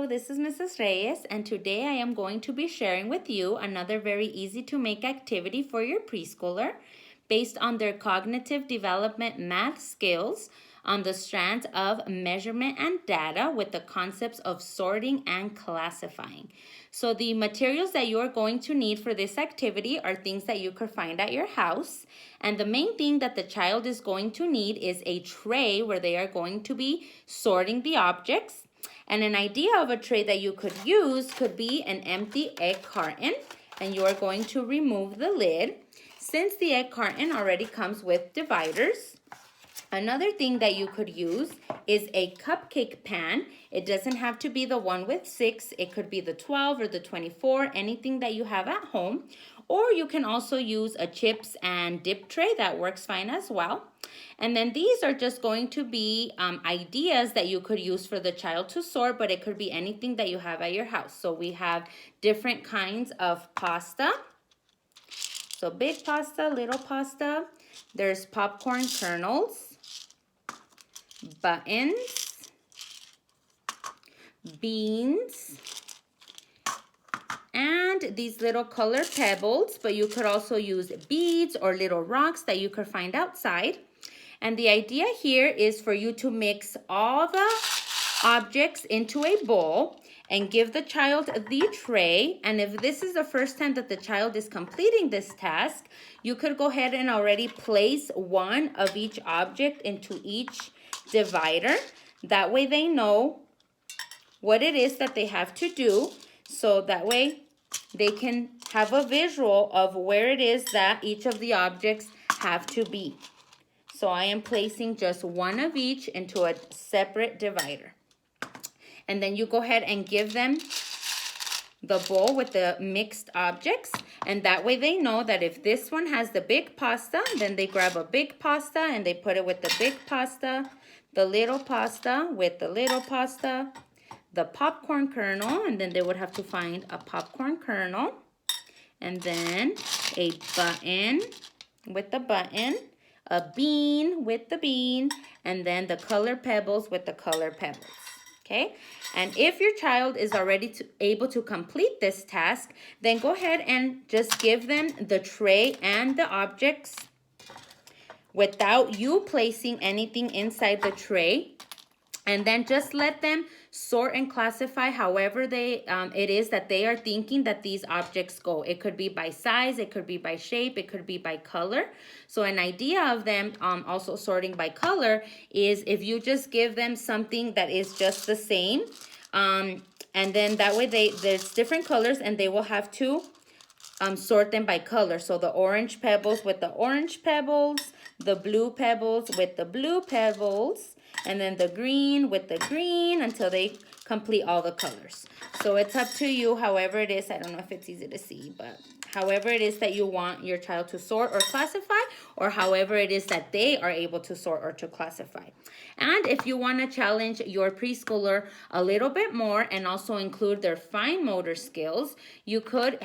Hello, this is Mrs. Reyes, and today I am going to be sharing with you another very easy to make activity for your preschooler based on their cognitive development math skills on the strands of measurement and data with the concepts of sorting and classifying. So the materials that you are going to need for this activity are things that you could find at your house. And the main thing that the child is going to need is a tray where they are going to be sorting the objects. And an idea of a tray that you could use could be an empty egg carton, and you are going to remove the lid. Since the egg carton already comes with dividers, another thing that you could use is a cupcake pan. It doesn't have to be the one with 6. It could be the 12 or the 24, anything that you have at home. Or you can also use a chips and dip tray. That works fine as well. And then these are just going to be ideas that you could use for the child to sort, but it could be anything that you have at your house. So we have different kinds of pasta. So big pasta, little pasta. There's popcorn kernels, buttons, beans, and these little color pebbles, but you could also use beads or little rocks that you could find outside. And the idea here is for you to mix all the objects into a bowl and give the child the tray. And if this is the first time that the child is completing this task, you could go ahead and already place one of each object into each divider. That way they know what it is that they have to do. So that way they can have a visual of where it is that each of the objects have to be. So I am placing just one of each into a separate divider. And then you go ahead and give them the bowl with the mixed objects. And that way they know that if this one has the big pasta, then they grab a big pasta and they put it with the big pasta, the little pasta with the little pasta, the popcorn kernel, and then they would have to find a popcorn kernel, and then a button with the button, a bean with the bean, and then the color pebbles with the color pebbles. Okay, and if your child is already able to complete this task, then go ahead and just give them the tray and the objects without you placing anything inside the tray. And then just let them sort and classify however it is that they are thinking that these objects go. It could be by size, it could be by shape, it could be by color. So an idea of them also sorting by color is if you just give them something that is just the same, and then that way there's different colors and they will have to sort them by color. So the orange pebbles with the orange pebbles, the blue pebbles with the blue pebbles, and then the green with the green until they complete all the colors. So it's up to you, however it is. I don't know if it's easy to see, but however it is that you want your child to sort or classify, or however it is that they are able to sort or to classify. And if you want to challenge your preschooler a little bit more and also include their fine motor skills, you could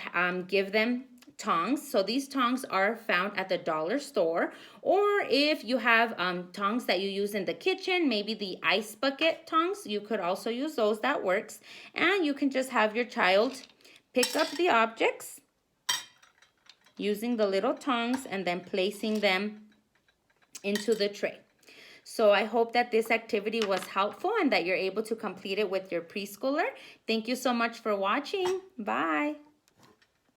give them tongs. So these tongs are found at the dollar store, or if you have tongs that you use in the kitchen, maybe the ice bucket tongs, you could also use those. That works. And you can just have your child pick up the objects using the little tongs and then placing them into the tray. So I hope that this activity was helpful and that you're able to complete it with your preschooler. Thank you so much for watching. Bye.